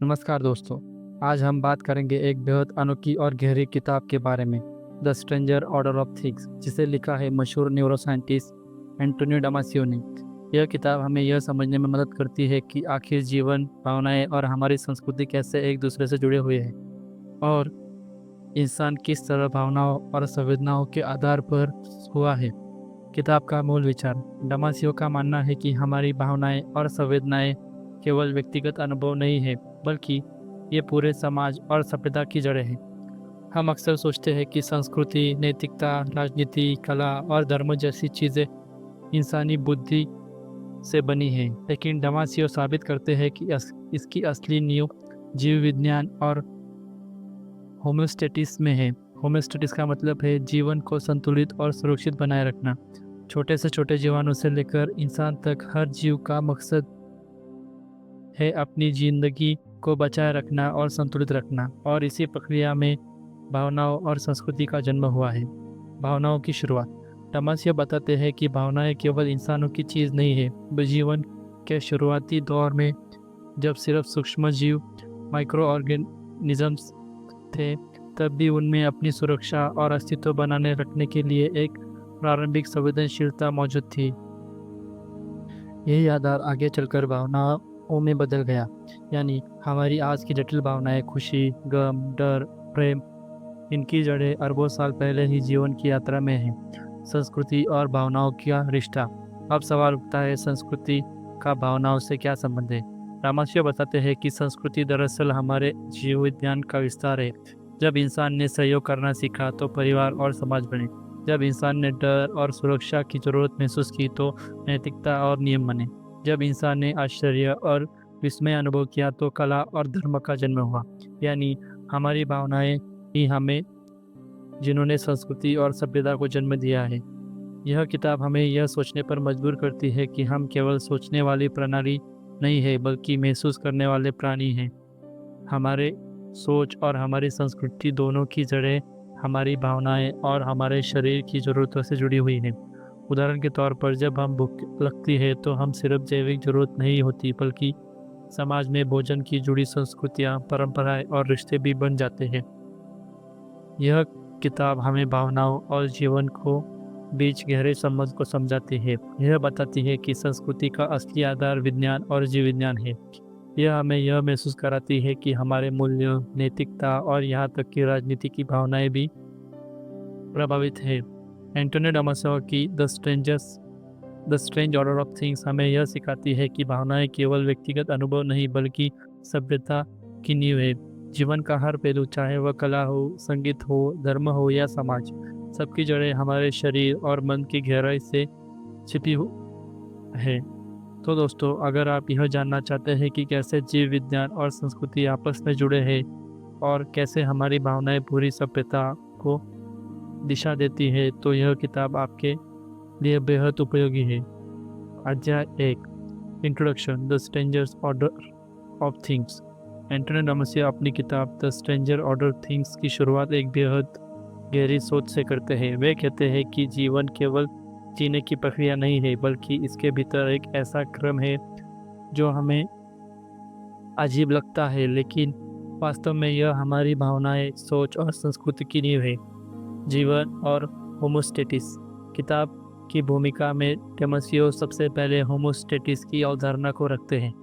नमस्कार दोस्तों। आज हम बात करेंगे एक बेहद अनोखी और गहरी किताब के बारे में, the stranger order of things, जिसे लिखा है मशहूर न्यूरोसाइंटिस्ट एंटोनियो डामासियो ने। यह किताब हमें यह समझने में मदद करती है कि आखिर जीवन, भावनाएं और हमारी संस्कृति कैसे एक दूसरे से जुड़े हुए हैं, और इंसान किस तरह भावनाओं और संवेदनाओं के आधार पर हुआ है। किताब का मूल विचार। डामासियो का मानना है कि हमारी भावनाएं और संवेदनाएं केवल व्यक्तिगत अनुभव नहीं है, बल्कि ये पूरे समाज और सभ्यता की जड़ें हैं। हम अक्सर सोचते हैं कि संस्कृति, नैतिकता, राजनीति, कला और धर्म जैसी चीज़ें इंसानी बुद्धि से बनी हैं, लेकिन डामासियो साबित करते हैं कि इसकी असली नींव जीव विज्ञान और होम्योस्टेटिस में है। होम्योस्टेटिस का मतलब है जीवन को संतुलित और सुरक्षित बनाए रखना। छोटे से छोटे जीवाणु से लेकर इंसान तक हर जीव का मकसद है अपनी जिंदगी को बचाए रखना और संतुलित रखना, और इसी प्रक्रिया में भावनाओं और संस्कृति का जन्म हुआ है। भावनाओं की शुरुआत। डामासियो बताते हैं कि भावनाएं केवल इंसानों की चीज़ नहीं है। जीवन के शुरुआती दौर में, जब सिर्फ सूक्ष्म जीव, माइक्रो ऑर्गेनिजम्स थे, तब भी उनमें अपनी सुरक्षा और अस्तित्व बनाने रखने के लिए एक प्रारंभिक संवेदनशीलता मौजूद थी। यही आधार आगे चलकर भावनाओं में बदल गया, यानी हमारी आज की जटिल भावनाएं, खुशी, गम, डर, प्रेम, इनकी जड़ें अरबों साल पहले ही जीवन की यात्रा में हैं। संस्कृति और भावनाओं का रिश्ता। अब सवाल उठता है, संस्कृति का भावनाओं से क्या संबंध है। रामाशय बताते हैं कि संस्कृति दरअसल हमारे जीव विज्ञान का विस्तार है। जब इंसान ने सहयोग करना सीखा तो परिवार और समाज बने। जब इंसान ने डर और सुरक्षा की जरूरत महसूस की तो नैतिकता और नियम बने। जब इंसान ने आश्चर्य और विस्मय अनुभव किया तो कला और धर्म का जन्म हुआ। यानी हमारी भावनाएं ही हमें, जिन्होंने संस्कृति और सभ्यता को जन्म दिया है। यह किताब हमें यह सोचने पर मजबूर करती है कि हम केवल सोचने वाली प्रणाली नहीं है, बल्कि महसूस करने वाले प्राणी हैं। हमारे सोच और हमारी संस्कृति दोनों की जड़ें हमारी भावनाएं और हमारे शरीर की ज़रूरतों से जुड़ी हुई हैं। उदाहरण के तौर पर, जब हम भूख लगती है तो हम सिर्फ जैविक जरूरत नहीं होती, बल्कि समाज में भोजन की जुड़ी संस्कृतियाँ, परंपराएं और रिश्ते भी बन जाते हैं। यह किताब हमें भावनाओं और जीवन को बीच गहरे संबंध को समझाती है। यह बताती है कि संस्कृति का असली आधार विज्ञान और जीव विज्ञान है। यह हमें यह महसूस कराती है कि हमारे मूल्य, नैतिकता और यहाँ तक कि राजनीति की भावनाएं भी प्रभावित है। एंटोनियो डामासियो की the strange order of things हमें यह सिखाती है कि भावनाएं केवल व्यक्तिगत अनुभव नहीं, बल्कि सभ्यता की नींव है। जीवन का हर पहलू, चाहे वह कला हो, संगीत हो, धर्म हो या समाज, सबकी जड़ें हमारे शरीर और मन की गहराई से छिपी है। तो दोस्तों, अगर आप यह जानना चाहते हैं कि कैसे जीव विज्ञान और संस्कृति आपस में जुड़े हैं और कैसे हमारी भावनाएं पूरी सभ्यता को दिशा देती है, तो यह किताब आपके लिए बेहद उपयोगी है। अध्याय 1, introduction, the strangers order of things. Antonio Damasio अपनी किताब द स्ट्रेंजर ऑर्डर थिंग्स की शुरुआत एक बेहद गहरी सोच से करते हैं। वे कहते हैं कि जीवन केवल जीने की प्रक्रिया नहीं है, बल्कि इसके भीतर एक ऐसा क्रम है जो हमें अजीब लगता है, लेकिन वास्तव में यह हमारी भावनाएं, सोच और संस्कृति की नींव है। जीवन और होमोस्टेटिस। किताब की भूमिका में डामासियो सबसे पहले होमोस्टेटिस की अवधारणा को रखते हैं।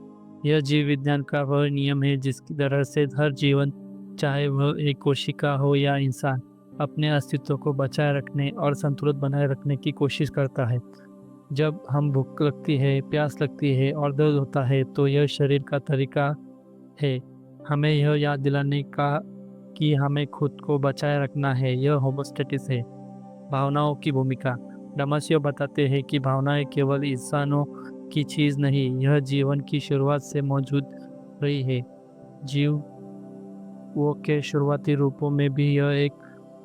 यह जीव विज्ञान का वह नियम है जिसकी तरह से हर जीवन, चाहे वह एक कोशिका हो या इंसान, अपने अस्तित्व को बचाए रखने और संतुलित बनाए रखने की कोशिश करता है। जब हम भूख लगती है, प्यास लगती है और दर्द होता है, तो यह शरीर का तरीका है हमें यह याद दिलाने का कि हमें खुद को बचाए रखना है। यह होमोस्टेटिस है। भावनाओं की भूमिका। डामासियो बताते हैं कि भावनाएं केवल इंसानों की चीज़ नहीं, यह जीवन की शुरुआत से मौजूद रही है। जीव वो के शुरुआती रूपों में भी यह एक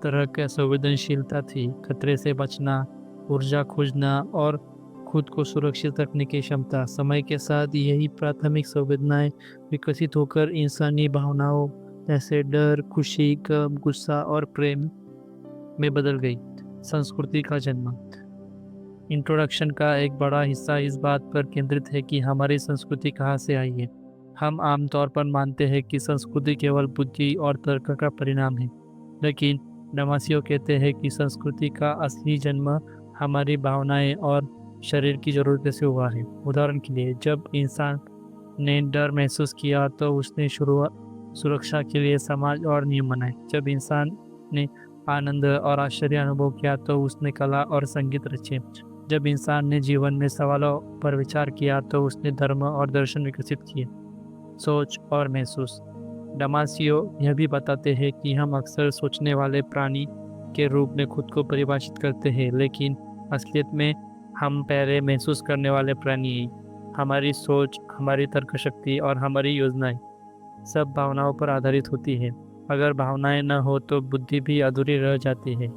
तरह की संवेदनशीलता थी। खतरे से बचना, ऊर्जा खोजना और खुद को सुरक्षित रखने की क्षमता। समय के साथ यही प्राथमिक संवेदनाएं विकसित होकर इंसानी भावनाओं जैसे डर, खुशी, गम, गुस्सा और प्रेम में बदल गई। संस्कृति का जन्म। इंट्रोडक्शन का एक बड़ा हिस्सा इस बात पर केंद्रित है कि हमारी संस्कृति कहाँ से आई है। हम आमतौर पर मानते हैं कि संस्कृति केवल बुद्धि और तर्क का परिणाम है, लेकिन डमासियो कहते हैं कि संस्कृति का असली जन्म हमारी भावनाएं और शरीर की ज़रूरतों से हुआ है। उदाहरण के लिए, जब इंसान ने डर महसूस किया तो उसने सुरक्षा के लिए समाज और नियम बनाए। जब इंसान ने आनंद और आश्चर्य अनुभव किया तो उसने कला और संगीत रचे। जब इंसान ने जीवन में सवालों पर विचार किया तो उसने धर्म और दर्शन विकसित किए। सोच और महसूस। डमासियो यह भी बताते हैं कि हम अक्सर सोचने वाले प्राणी के रूप में खुद को परिभाषित करते हैं, लेकिन असलियत में हम पहले महसूस करने वाले प्राणी हैं। हमारी सोच, हमारी तर्क शक्ति और हमारी योजनाएं सब भावनाओं पर आधारित होती है। अगर भावनाएं न हो तो बुद्धि भी अधूरी रह जाती है।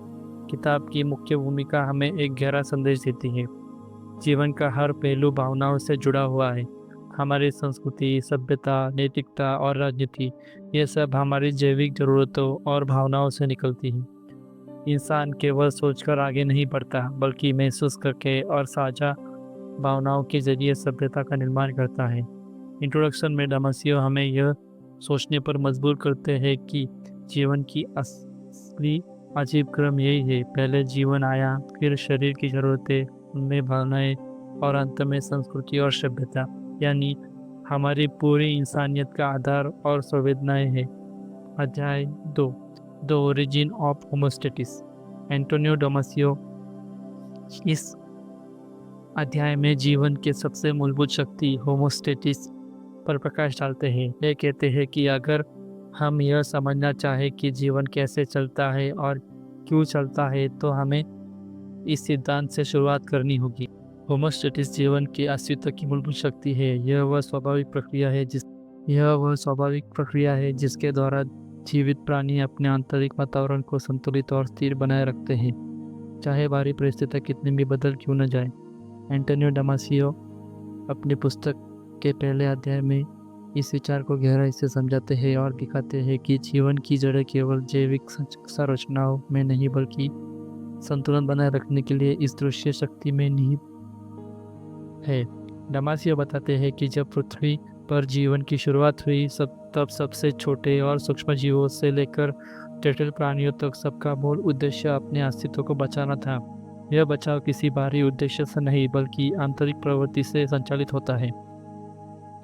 किताब की मुख्य भूमिका हमें एक गहरा संदेश देती है। जीवन का हर पहलू भावनाओं से जुड़ा हुआ है। हमारी संस्कृति, सभ्यता, नैतिकता और राजनीति, ये सब हमारी जैविक जरूरतों और भावनाओं से निकलती हैं। इंसान केवल सोचकर आगे नहीं बढ़ता, बल्कि महसूस करके और साझा भावनाओं के जरिए सभ्यता का निर्माण करता है। इंट्रोडक्शन में डमासियो हमें यह सोचने पर मजबूर करते हैं कि जीवन की असली अजीब क्रम यही है। पहले जीवन आया, फिर शरीर की जरूरतें, उनमें भावनाएं और अंत में संस्कृति और सभ्यता, यानी हमारी पूरी इंसानियत का आधार और संवेदनाएं हैं। अध्याय 2, the origin of homeostasis. Antonio Damasio इस अध्याय में जीवन के सबसे मूलभूत शक्ति होमोस्टेटिस पर प्रकाश डालते हैं। ये कहते हैं कि अगर हम यह समझना चाहें कि जीवन कैसे चलता है और क्यों चलता है, तो हमें इस सिद्धांत से शुरुआत करनी होगी। होमोस्टेटिस जीवन के अस्तित्व की मूलभूत शक्ति है। यह वह स्वाभाविक प्रक्रिया है जिसके द्वारा जीवित प्राणी अपने आंतरिक वातावरण को संतुलित और स्थिर बनाए रखते हैं, चाहे बाहरी परिस्थितियाँ कितनी भी बदल क्यों न जाए। एंटोनियो डमासियो अपनी पुस्तक के पहले अध्याय में इस विचार को गहराई से समझाते हैं और दिखाते हैं कि जीवन की जड़ें केवल जैविक संरचनाओं में नहीं, बल्कि संतुलन बनाए रखने के लिए इस दृश्य शक्ति में निहित है। डमासियो बताते हैं कि जब पृथ्वी पर जीवन की शुरुआत हुई, तब सबसे छोटे और सूक्ष्म जीवों से लेकर जटिल प्राणियों तक सबका मूल उद्देश्य अपने अस्तित्व को बचाना था। यह बचाव किसी बाहरी उद्देश्य से नहीं, बल्कि आंतरिक प्रवृत्ति से संचालित होता है।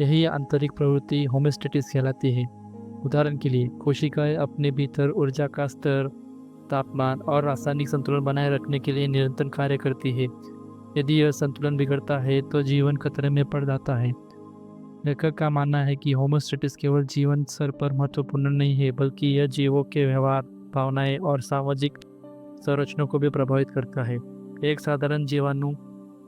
यही आंतरिक प्रवृत्ति होमोस्टेटिस कहलाती है। उदाहरण के लिए, कोशिकाएं अपने भीतर ऊर्जा का स्तर, तापमान और रासायनिक संतुलन बनाए रखने के लिए निरंतर कार्य करती है। यदि यह संतुलन बिगड़ता है तो जीवन खतरे में पड़ जाता है। लेखक का मानना है कि होमोस्टेटिस केवल जीवन स्तर पर महत्वपूर्ण नहीं है, बल्कि यह जीवों के व्यवहार, भावनाएं और सामाजिक संरचनाओं को भी प्रभावित करता है। एक साधारण जीवाणु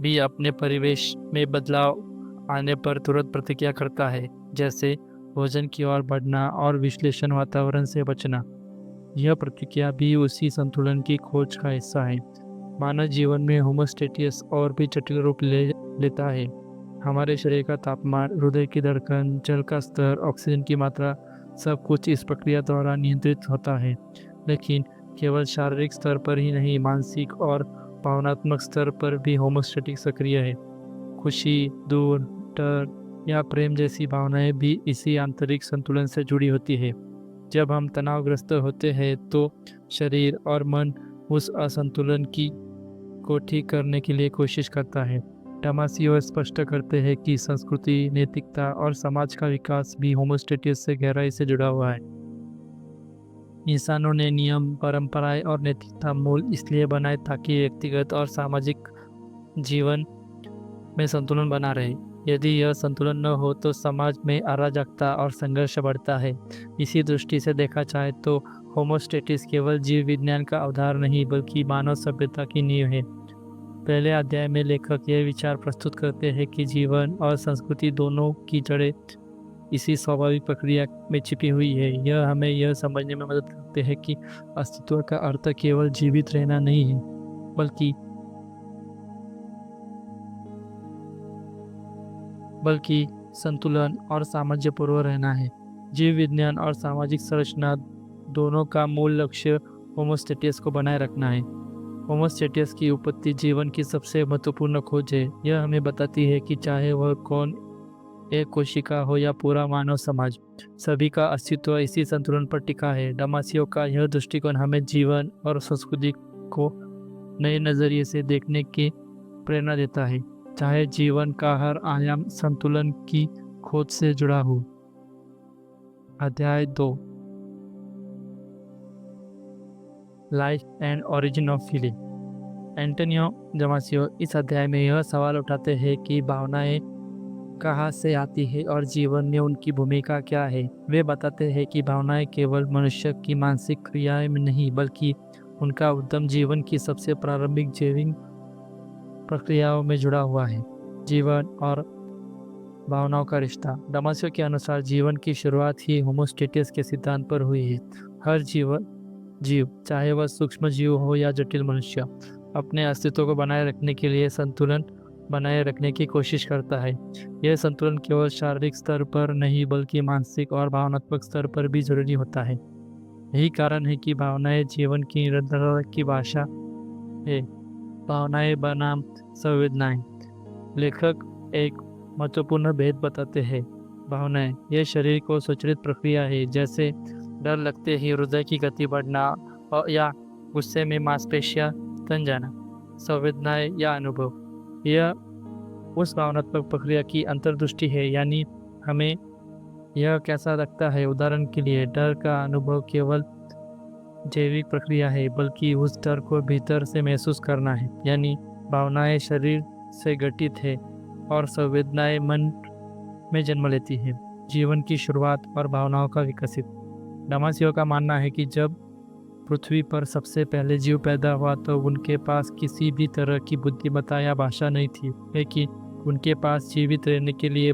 भी अपने परिवेश में बदलाव आने पर तुरंत प्रतिक्रिया करता है, जैसे भोजन की ओर बढ़ना और विश्लेषण वातावरण से बचना। यह प्रतिक्रिया भी उसी संतुलन की खोज का हिस्सा है। मानव जीवन में होमोस्टेटिस और भी जटिल रूप लेता है। हमारे शरीर का तापमान, हृदय की धड़कन, जल का स्तर, ऑक्सीजन की मात्रा, सब कुछ इस प्रक्रिया द्वारा नियंत्रित होता है। लेकिन केवल शारीरिक स्तर पर ही नहीं, मानसिक और भावनात्मक स्तर पर भी होमोस्टेटिक सक्रिय है। खुशी, दूर, डर या प्रेम जैसी भावनाएं भी इसी आंतरिक संतुलन से जुड़ी होती है। जब हम तनावग्रस्त होते हैं तो शरीर और मन उस असंतुलन को ठीक करने के लिए कोशिश करता है। डमासियो स्पष्ट करते हैं कि संस्कृति, नैतिकता और समाज का विकास भी होमोस्टेटिस से गहराई से जुड़ा हुआ है। इंसानों ने नियम, परंपराएं और नैतिकता मूल इसलिए बनाए ताकि व्यक्तिगत और सामाजिक जीवन में संतुलन बना रहे। यदि यह संतुलन न हो तो समाज में अराजकता और संघर्ष बढ़ता है। इसी दृष्टि से देखा जाए तो होमोस्टेटिस केवल जीव विज्ञान का आधार नहीं, बल्कि मानव सभ्यता की नींव है। पहले अध्याय में लेखक यह विचार प्रस्तुत करते हैं कि जीवन और संस्कृति दोनों की जड़ें इसी स्वाभाविक प्रक्रिया में छिपी हुई है। यह हमें यह समझने में मदद करते हैं कि अस्तित्व का अर्थ केवल जीवित रहना नहीं है, बल्कि संतुलन और सामंजस्यपूर्ण रहना है। जीव विज्ञान और सामाजिक संरचना दोनों का मूल लक्ष्य होमोस्टेटिस को बनाए रखना है। होमोस्टेटिस की उत्पत्ति जीवन की सबसे महत्वपूर्ण खोज है। यह हमें बताती है कि चाहे वह कौन एक कोशिका हो या पूरा मानव समाज, सभी का अस्तित्व इसी संतुलन पर टिका है। डामासियो का यह दृष्टिकोण हमें जीवन और संस्कृति को नए नज़रिए से देखने की प्रेरणा देता है, चाहे जीवन का हर आयाम संतुलन की खोज से जुड़ा हो। अध्याय 2, life and origin of feeling. Antonio Damasio इस अध्याय में यह सवाल उठाते हैं कि भावनाएं कहाँ से आती है और जीवन में उनकी भूमिका क्या है। वे बताते हैं कि भावनाएं केवल मनुष्य की मानसिक क्रियाएं में नहीं, बल्कि उनका उद्यम जीवन की सबसे प्रारंभिक जैविक प्रक्रियाओं में जुड़ा हुआ है। जीवन और भावनाओं का रिश्ता। डामासियो के अनुसार जीवन की शुरुआत ही होमोस्टेसिस के सिद्धांत पर हुई है। हर जीव, चाहे वह सूक्ष्म जीव हो या जटिल मनुष्य, अपने अस्तित्व को बनाए रखने के लिए संतुलन बनाए रखने की कोशिश करता है। यह संतुलन केवल शारीरिक स्तर पर नहीं, बल्कि मानसिक और भावनात्मक स्तर पर भी जरूरी होता है। यही कारण है कि भावनाएं जीवन की निरंतरता की भाषा है। भावनाएं बनाम संवेदनाएं। लेखक एक महत्वपूर्ण भेद बताते हैं। भावनाएं यह शरीर को स्वचालित प्रक्रिया है, जैसे डर लगते ही हृदय की गति बढ़ना और या गुस्से में मांसपेशियां तन जाना। संवेदनाएं या अनुभव यह उस भावनात्मक प्रक्रिया की अंतर्दृष्टि है, यानी हमें यह कैसा लगता है। उदाहरण के लिए, डर का अनुभव केवल जैविक प्रक्रिया है, बल्कि उस डर को भीतर से महसूस करना है। यानी भावनाएं शरीर से घटित है और संवेदनाएं मन में जन्म लेती है। जीवन की शुरुआत और भावनाओं का विकसित। डामासियो का मानना है कि जब पृथ्वी पर सबसे पहले जीव पैदा हुआ तो उनके पास किसी भी तरह की बुद्धिमत्ता या भाषा नहीं थी, लेकिन उनके पास जीवित रहने के लिए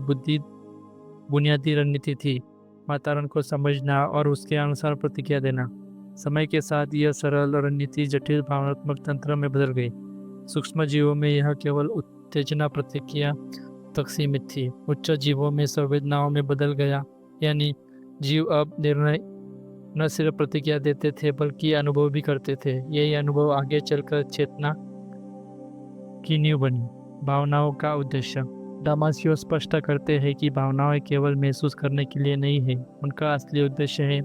बुनियादी रणनीति थी, वातावरण को समझना और उसके अनुसार प्रतिक्रिया देना। समय के साथ यह सरल रणनीति जटिल भावनात्मक तंत्र में बदल गई। सूक्ष्म जीवों में यह केवल उत्तेजना प्रतिक्रिया तक सीमित थी। उच्च जीवों में संवेदनाओं में बदल गया, यानी जीव अब निर्णय न सिर्फ प्रतिक्रिया देते थे, बल्कि अनुभव भी करते थे। यही अनुभव आगे चलकर चेतना की नींव बनी। भावनाओं का उद्देश्य। डामासियो स्पष्ट करते हैं कि भावनाएं केवल महसूस करने के लिए नहीं है। उनका असली उद्देश्य है: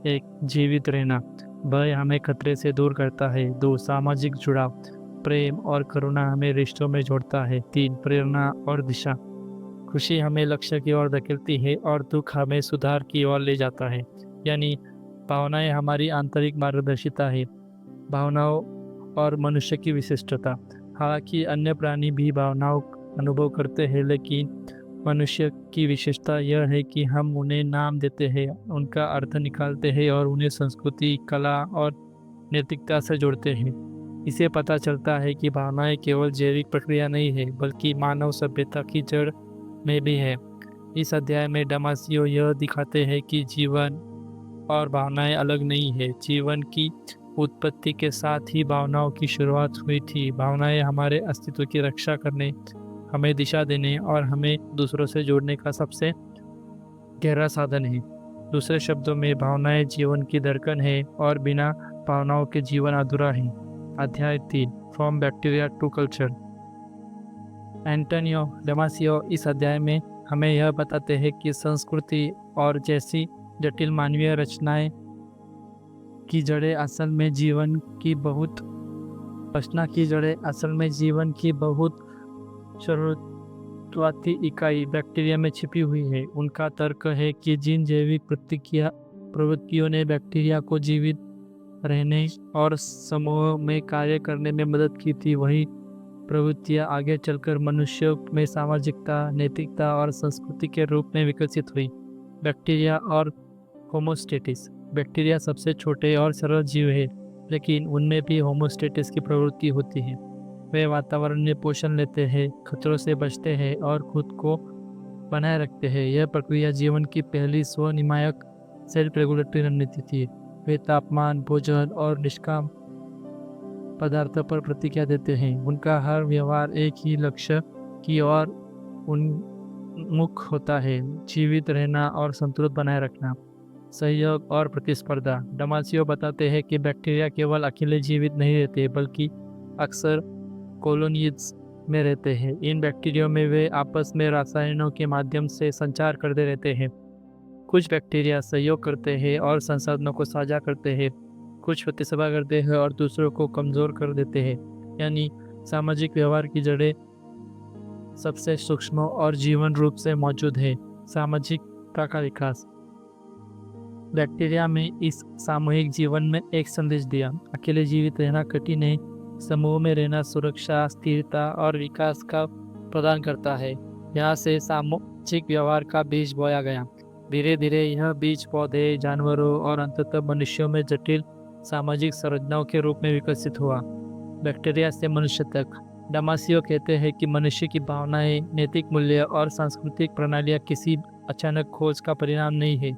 1. जीवित रहना, भय हमें खतरे से दूर करता है। 2. सामाजिक जुड़ाव, प्रेम और करुणा हमें रिश्तों में जोड़ता है। 3. प्रेरणा और दिशा, खुशी हमें लक्ष्य की ओर धकेलती है और दुख हमें सुधार की ओर ले जाता है। यानी भावनाएं हमारी आंतरिक मार्गदर्शिता है। भावनाओं और मनुष्य की विशिष्टता। हालांकि अन्य प्राणी भी भावनाओं अनुभव करते हैं, लेकिन मनुष्य की विशेषता यह है कि हम उन्हें नाम देते हैं, उनका अर्थ निकालते हैं और उन्हें संस्कृति, कला और नैतिकता से जोड़ते हैं। इसे पता चलता है कि भावनाएं केवल जैविक प्रक्रिया नहीं है, बल्कि मानव सभ्यता की जड़ में भी है। इस अध्याय में डामासियो यह दिखाते हैं कि जीवन और भावनाएं अलग नहीं है। जीवन की उत्पत्ति के साथ ही भावनाओं की शुरुआत हुई थी। भावनाएं हमारे अस्तित्व की रक्षा करने, हमें दिशा देने और हमें दूसरों से जोड़ने का सबसे गहरा साधन है। दूसरे शब्दों में, भावनाएं जीवन की धड़कन है और बिना भावनाओं के जीवन अधूरा है। अध्याय 3, from bacteria to culture. Antonio Damasio इस अध्याय में हमें यह बताते हैं कि संस्कृति और जैसी जटिल मानवीय रचनाएं की जड़ें असल में जीवन की बहुत शुरुआती इकाई बैक्टीरिया में छिपी हुई है। उनका तर्क है कि जिन जैविक प्रवृत्तियों ने बैक्टीरिया को जीवित रहने और समूह में कार्य करने में मदद की थी, वही प्रवृत्तियां आगे चलकर मनुष्य में सामाजिकता, नैतिकता और संस्कृति के रूप में विकसित हुई। बैक्टीरिया और होमोस्टेसिस। बैक्टीरिया सबसे छोटे और सरल जीव है, लेकिन उनमें भी होमोस्टेसिस की प्रवृत्ति होती है। वे वातावरण में पोषण लेते हैं, खतरों से बचते हैं और खुद को बनाए रखते हैं। यह प्रक्रिया जीवन की पहली स्व-नियामक सेल्फ रेगुलेटरी रणनीति थी। वे तापमान, भोजन और निष्काम पदार्थ पर प्रतिक्रिया देते हैं। उनका हर व्यवहार एक ही लक्ष्य की ओर उन्मुख होता है: जीवित रहना और संतुलन बनाए रखना। सहयोग और प्रतिस्पर्धा। डामासियो बताते हैं कि बैक्टीरिया केवल अकेले जीवित नहीं रहते, बल्कि अक्सर कॉलोनीज में रहते हैं। इन बैक्टीरिया में वे आपस में रसायनों के माध्यम से संचार करते रहते हैं। कुछ बैक्टीरिया सहयोग करते हैं और संसाधनों को साझा करते हैं। कुछ प्रतिस्पर्धा करते हैं और दूसरों को कमज़ोर कर देते हैं। यानी सामाजिक व्यवहार की जड़ें सबसे सूक्ष्म और जीवन रूप से मौजूद है। सामाजिकता का विकास। बैक्टीरिया में इस सामूहिक जीवन में एक संदेश दिया। अकेले जीवित रहना कठिन है। समूह में रहना सुरक्षा, स्थिरता और विकास का प्रदान करता है। यहाँ से सामाजिक व्यवहार का बीज बोया गया। धीरे धीरे यह बीज पौधे, जानवरों और अंततः मनुष्यों में जटिल सामाजिक संरचनाओं के रूप में विकसित हुआ। बैक्टीरिया से मनुष्य तक। डामासियो कहते हैं कि मनुष्य की भावनाएं, नैतिक मूल्य और सांस्कृतिक प्रणालियां किसी अचानक खोज का परिणाम नहीं है।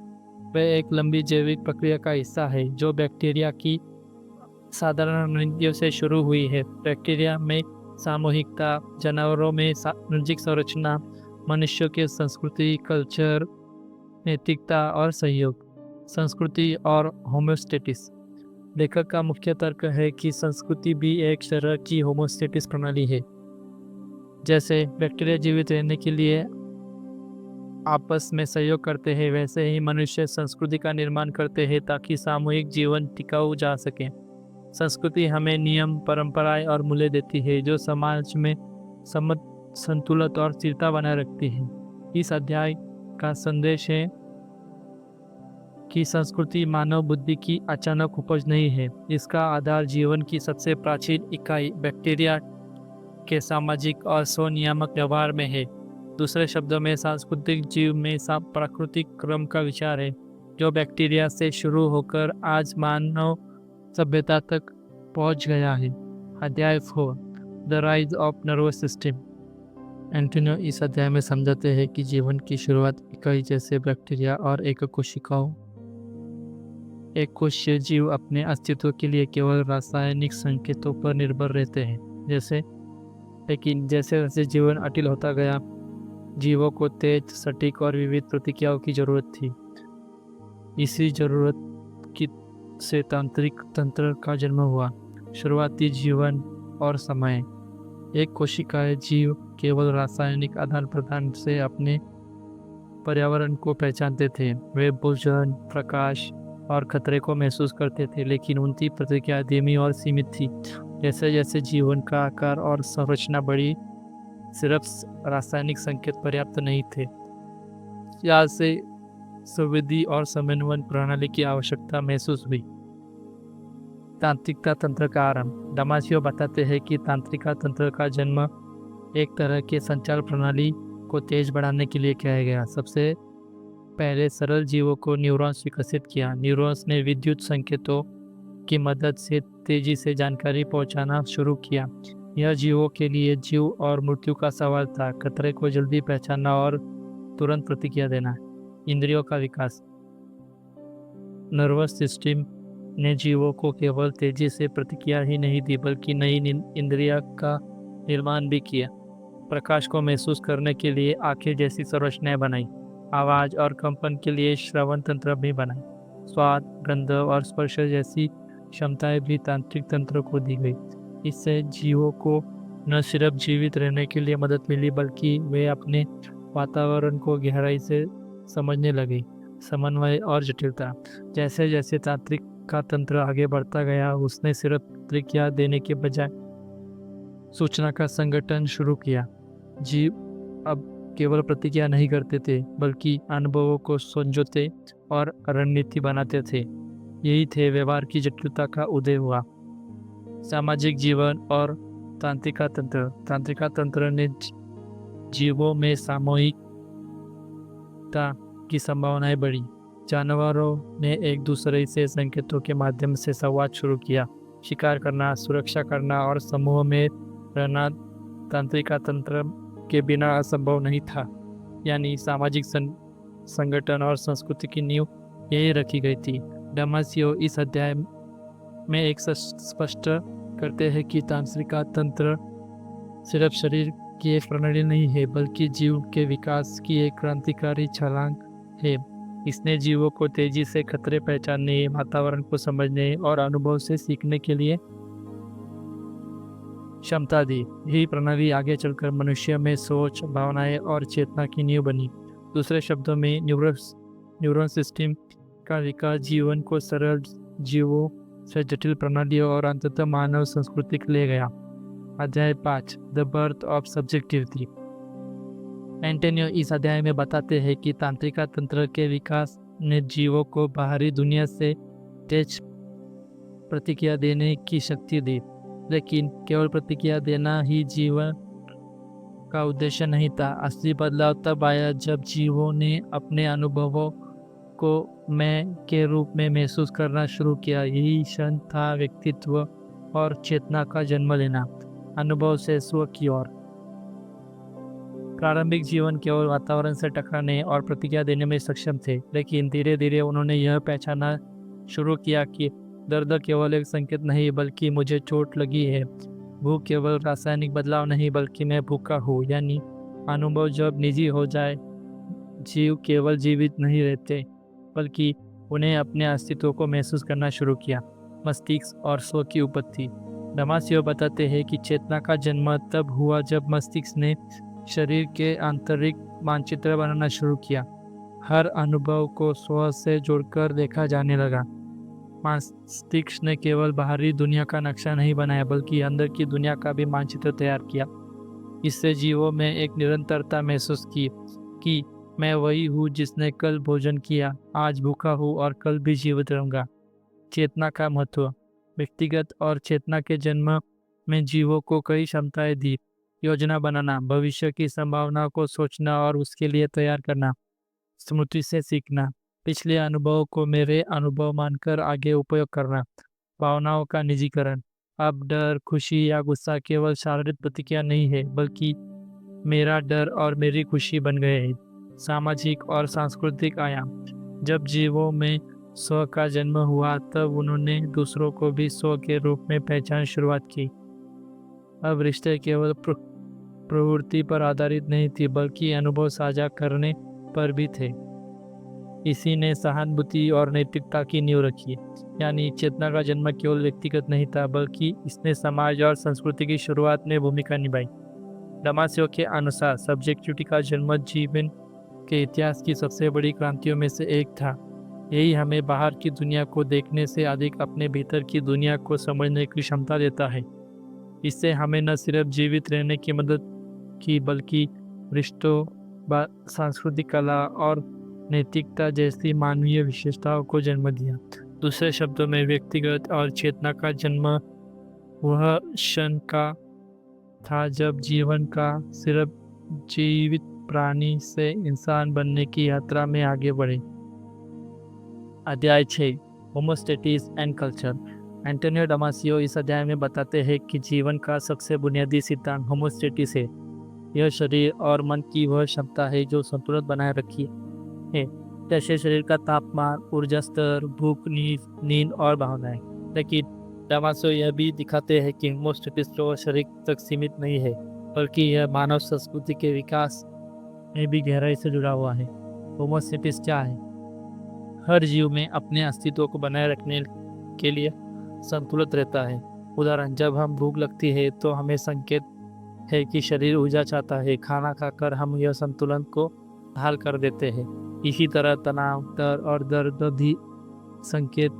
वह एक लंबी जैविक प्रक्रिया का हिस्सा है जो बैक्टीरिया की साधारण रणनीतियों से शुरू हुई है। बैक्टीरिया में सामूहिकता, जानवरों में सामाजिक संरचना, मनुष्यों के संस्कृति, कल्चर, नैतिकता और सहयोग। संस्कृति और होमोस्टेटिस। लेखक का मुख्य तर्क है कि संस्कृति भी एक तरह की होमोस्टेटिस प्रणाली है। जैसे बैक्टीरिया जीवित रहने के लिए आपस में सहयोग करते हैं, वैसे ही मनुष्य संस्कृति का निर्माण करते हैं ताकि सामूहिक जीवन टिकाऊ जा सके। संस्कृति हमें नियम, परंपराएं और मूल्य देती है जो समाज में संतुलन और स्थिरता बनाए रखती है। इस अध्याय का संदेश है कि संस्कृति मानव बुद्धि की अचानक उपज नहीं है। इसका आधार जीवन की सबसे प्राचीन इकाई बैक्टीरिया के सामाजिक और स्वनियामक व्यवहार में है। दूसरे शब्दों में सांस्कृतिक जीव में प्राकृतिक क्रम का विचार है जो बैक्टीरिया से शुरू होकर आज मानव सभ्यता तक पहुंच गया है। अध्याय 4, the rise of nervous system. Antonio इस अध्याय में समझाते हैं कि जीवन की शुरुआत इकाई जैसे बैक्टीरिया और एक कोशिकीय जीव अपने अस्तित्व के लिए केवल रासायनिक संकेतों पर निर्भर रहते हैं। लेकिन जैसे जैसे जीवन अटिल होता गया, जीवों को तेज, सटीक और विविध प्रतिक्रियाओं की जरूरत थी। इसी जरूरत से तांत्रिक तंत्र का जन्म हुआ। शुरुआती जीवन और समय। एक कोशिकीय जीव केवल रासायनिक आदान प्रदान से अपने पर्यावरण को पहचानते थे। वे भोजन, प्रकाश और खतरे को महसूस करते थे, लेकिन उनकी प्रतिक्रिया धीमी और सीमित थी। जैसे जैसे जीवन का आकार और संरचना बढ़ी, सिर्फ रासायनिक संकेत पर्याप्त नहीं थे। यहाँ से संवेदी और समन्वय प्रणाली की आवश्यकता महसूस हुई। तांत्रिकता तंत्र का आरंभ। डामासियो बताते हैं कि तांत्रिका तंत्र का जन्म एक तरह के संचार प्रणाली को तेज बढ़ाने के लिए किया गया। सबसे पहले सरल जीवों को न्यूरॉन्स विकसित किया। न्यूरॉन्स ने विद्युत संकेतों की मदद से तेजी से जानकारी पहुंचाना शुरू किया। यह जीवों के लिए जीव और मृत्यु का सवाल था, खतरे को जल्दी पहचानना और तुरंत प्रतिक्रिया देना। इंद्रियों का विकास। नर्वस सिस्टम ने जीवों को केवल तेजी से प्रतिक्रिया ही नहीं दी, बल्कि नई इंद्रिया का निर्माण भी किया। प्रकाश को महसूस करने के लिए आंखें जैसी संरचनाएं बनाई। आवाज और कंपन के लिए श्रवण तंत्र भी बनाई। स्वाद, गंध और स्पर्श जैसी क्षमताएं भी तांत्रिक तंत्र को दी गई। इससे जीवों को न सिर्फ जीवित रहने के लिए मदद मिली, बल्कि वे अपने वातावरण को गहराई से समझने लगे। समन्वय और जटिलता। जैसे जैसे तांत्रिक का तंत्र आगे बढ़ता गया, उसने सिर्फ प्रतिक्रिया देने के बजाय सूचना का संगठन शुरू किया। जीव अब केवल प्रतिक्रिया नहीं करते थे, बल्कि अनुभवों को समझौते और रणनीति बनाते थे। यही थे व्यवहार की जटिलता का उदय हुआ। सामाजिक जीवन और तांत्रिका तंत्र। तांत्रिका तंत्र ने जीवों में सामूहिकता की संभावनाएं बढ़ी। जानवरों ने एक दूसरे से संकेतों के माध्यम से संवाद शुरू किया। शिकार करना, सुरक्षा करना और समूह में रहना तांत्रिका तंत्र के बिना असंभव नहीं था। यानी सामाजिक संगठन और संस्कृति की नींव यही रखी गई थी। डामासियो इस अध्याय में एक स्पष्ट करते हैं कि तांत्रिका तंत्र सिर्फ शरीर की एक प्रणाली नहीं है, बल्कि जीव के विकास की एक क्रांतिकारी छलांग है। इसने जीवों को तेजी से खतरे पहचानने, वातावरण को समझने और अनुभव से सीखने के लिए क्षमता दी। यही प्रणाली आगे चलकर मनुष्य में सोच, भावनाएं और चेतना की नींव बनी। दूसरे शब्दों में न्यूरल सिस्टम का विकास जीवन को सरल जीवों से जटिल प्रणालियों और अंततः मानव संस्कृति के ले गया। अध्याय 5 the birth of subjectivity. Antonio इस अध्याय में बताते हैं कि तांत्रिका तंत्र के विकास ने जीवों को बाहरी दुनिया से तेज प्रतिक्रिया देने की शक्ति दी, लेकिन केवल प्रतिक्रिया देना ही जीवन का उद्देश्य नहीं था। असली बदलाव तब आया जब जीवों ने अपने अनुभवों को मैं के रूप में महसूस करना शुरू किया। यही क्षण था व्यक्तित्व और चेतना का जन्म लेना, अनुभव से स्व की ओर। प्रारंभिक जीवन केवल वातावरण से टकराने और प्रतिक्रिया देने में सक्षम थे, लेकिन धीरे धीरे उन्होंने यह पहचानना शुरू किया कि दर्द केवल एक संकेत नहीं बल्कि मुझे चोट लगी है। भूख केवल रासायनिक बदलाव नहीं बल्कि मैं भूखा हूँ। यानी अनुभव जब निजी हो जाए, जीव केवल जीवित नहीं रहते बल्कि उन्हें अपने अस्तित्व को महसूस करना शुरू किया। मस्तिष्क और स्व की उत्पत्ति। दमासियो बताते हैं कि चेतना का जन्म तब हुआ जब मस्तिष्क ने शरीर के आंतरिक मानचित्र बनाना शुरू किया। हर अनुभव को स्व से जोड़कर देखा जाने लगा। मस्तिष्क ने केवल बाहरी दुनिया का नक्शा नहीं बनाया बल्कि अंदर की दुनिया का भी मानचित्र तैयार किया। इससे जीवों में एक निरंतरता महसूस की कि मैं वही हूँ जिसने कल भोजन किया, आज भूखा हूँ और कल भी जीवित रहूँगा। चेतना का महत्व। व्यक्तिगत और चेतना के जन्म में जीवों को कई क्षमताएं दी। योजना बनाना, भविष्य की संभावना को सोचना और उसके लिए तैयार करना। स्मृति से सीखना, पिछले अनुभवों को मेरे अनुभव मानकर आगे उपयोग करना। भावनाओं का निजीकरण। अब डर, खुशी या गुस्सा केवल शारीरिक प्रतिक्रिया नहीं है बल्कि मेरा डर और मेरी खुशी बन गए हैं। सामाजिक और सांस्कृतिक आयाम। जब जीवों में स्व का जन्म हुआ तब उन्होंने दूसरों को भी स्व के रूप में पहचान शुरुआत की। अब रिश्ते केवल प्रवृत्ति पर आधारित नहीं थी बल्कि अनुभव साझा करने पर भी थे। इसी ने सहानुभूति और नैतिकता की नींव रखी। यानी चेतना का जन्म केवल व्यक्तिगत नहीं था बल्कि इसने समाज और संस्कृति की शुरुआत में भूमिका निभाई। दमासियो के अनुसार सब्जेक्टिविटी का जन्म जीवन के इतिहास की सबसे बड़ी क्रांतियों में से एक था। यही हमें बाहर की दुनिया को देखने से अधिक अपने भीतर की दुनिया को समझने की क्षमता देता है। इससे हमें न सिर्फ जीवित रहने की मदद की बल्कि रिश्तों, सांस्कृतिक कला और नैतिकता जैसी मानवीय विशेषताओं को जन्म दिया। दूसरे शब्दों में व्यक्तिगत और चेतना का जन्म वह क्षण का था जब जीवन का सिर्फ जीवित प्राणी से इंसान बनने की यात्रा में आगे बढ़े। अध्याय 6 होमोस्टेसिस एंड कल्चर। एंटोनियो दमासियो इस अध्याय में बताते हैं कि जीवन का सबसे बुनियादी सिद्धांत होमोस्टेसिस है। यह शरीर और मन की वह क्षमता है जो संतुलन बनाए रखी है, जैसे शरीर का तापमान, ऊर्जा स्तर, भूख, नींद और भावनाएं। लेकिन दमासियो यह भी दिखाते हैं कि होमोस्टेसिस केवल शरीर तक सीमित नहीं है बल्कि यह मानव संस्कृति के विकास में भी गहराई से जुड़ा हुआ है। होमोस्टेसिस क्या है? हर जीव में अपने अस्तित्व को बनाए रखने के लिए संतुलित रहता है। उदाहरण, जब हम भूख लगती है तो हमें संकेत है कि शरीर ऊर्जा चाहता है। खाना खाकर हम यह संतुलन को हाल कर देते हैं। इसी तरह तनाव, डर और दर्द भी संकेत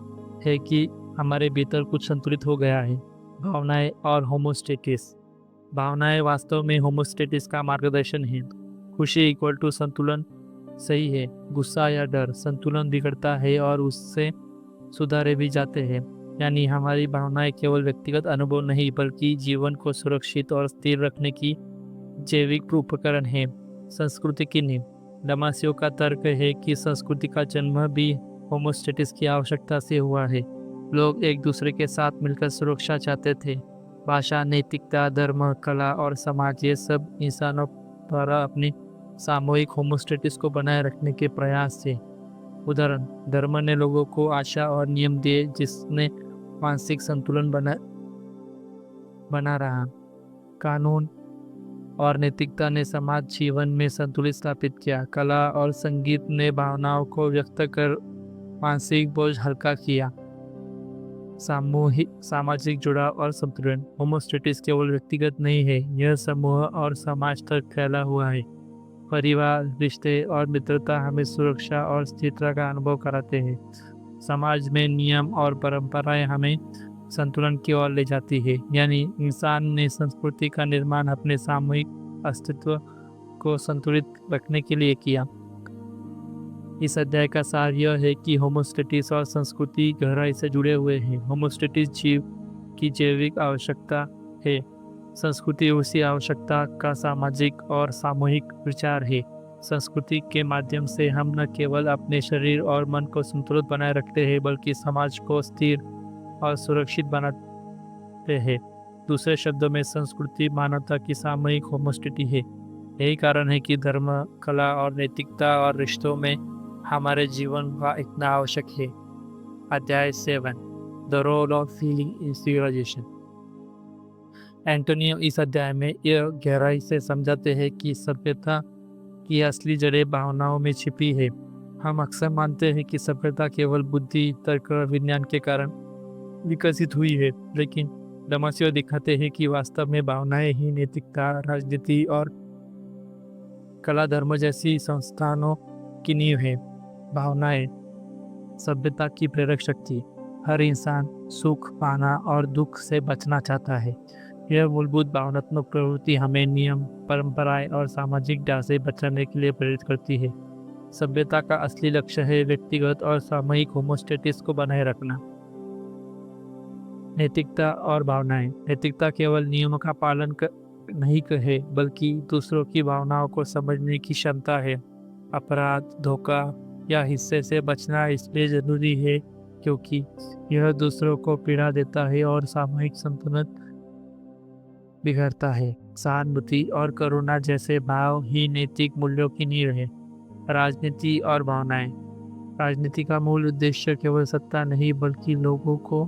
है कि हमारे भीतर कुछ संतुलित हो गया है। भावनाएं और होमोस्टेसिस। भावनाएं वास्तव में होमोस्टेसिस का मार्गदर्शन है। खुशी इक्वल टू संतुलन सही है। गुस्सा या डर संतुलन बिगड़ता है और उससे सुधारे भी जाते हैं। यानी हमारी भावनाएं केवल व्यक्तिगत अनुभव नहीं बल्कि जीवन को सुरक्षित और स्थिर रखने की जैविक उपकरण है। संस्कृति की नींव। दमासियो का तर्क है कि संस्कृति का जन्म भी होमोस्टेसिस की आवश्यकता से हुआ है। लोग एक दूसरे के साथ मिलकर सुरक्षा चाहते थे। भाषा, नैतिकता, धर्म, कला और समाज, ये सब इंसानों द्वारा अपनी सामूहिक होमोस्टेसिस को बनाए रखने के प्रयास थे। उदाहरण, धर्म ने लोगों को आशा और नियम दिए जिसने मानसिक संतुलन बना रहा। कानून और नैतिकता ने समाज जीवन में संतुलित स्थापित किया। कला और संगीत ने भावनाओं को व्यक्त कर मानसिक बोझ हल्का किया। सामूहिक सामाजिक जुड़ाव और संतुलन। होमोस्टेटिस केवल व्यक्तिगत नहीं है, यह समूह और समाज तक फैला हुआ है। परिवार, रिश्ते और मित्रता हमें सुरक्षा और स्थिरता का अनुभव कराते हैं। समाज में नियम और परंपराएं हमें संतुलन की ओर ले जाती है। यानी इंसान ने संस्कृति का निर्माण अपने सामूहिक अस्तित्व को संतुलित रखने के लिए किया। इस अध्याय का सार यह है कि होमोस्टेटिस और संस्कृति गहराई से जुड़े हुए हैं। होमोस्टेटिस जीव की जैविक आवश्यकता है, संस्कृति उसी आवश्यकता का सामाजिक और सामूहिक विचार है। संस्कृति के माध्यम से हम न केवल अपने शरीर और मन को संतुलित बनाए रखते हैं, बल्कि समाज को स्थिर और सुरक्षित बनाते हैं। दूसरे शब्दों में, संस्कृति मानवता की सामूहिक होमोस्टेटी है। यही कारण है कि धर्म, कला और नैतिकता और रिश्तों में हमारे जीवन का इतना आवश्यक है। अध्याय 7, the role of feeling in civilization. Antonio इस अध्याय में यह गहराई से समझाते हैं कि सभ्यता की असली जड़ें भावनाओं में छिपी है। हम अक्सर मानते हैं कि सभ्यता केवल बुद्धि, तर्क और विज्ञान के कारण विकसित हुई है, लेकिन डमासियो दिखाते हैं कि वास्तव में भावनाएं ही नैतिकता, राजनीति और कला, धर्म जैसी संस्थानों की नींव है। भावनाएं सभ्यता की प्रेरक शक्ति। हर इंसान सुख पाना और दुख से बचना चाहता है। यह मूलभूत भावनात्मक प्रवृत्ति हमें नियम, परंपराएं और सामाजिक डर से बचाने के लिए प्रेरित करती है। सभ्यता का असली लक्ष्य है व्यक्तिगत और सामूहिक होमोस्टेटिस को बनाए रखना। नैतिकता और भावनाएं। नैतिकता केवल नियमों का पालन नहीं है, बल्कि दूसरों की भावनाओं को समझने की क्षमता है। अपराध, धोखा या हिस्से से बचना इसलिए जरूरी है क्योंकि यह दूसरों को पीड़ा देता है और सामूहिक संतुलन बिगड़ता है। सहानुभूति और करुणा जैसे भाव ही नैतिक मूल्यों की नींव है। राजनीति और भावनाएं। राजनीति का मूल उद्देश्य केवल सत्ता नहीं, बल्कि लोगों को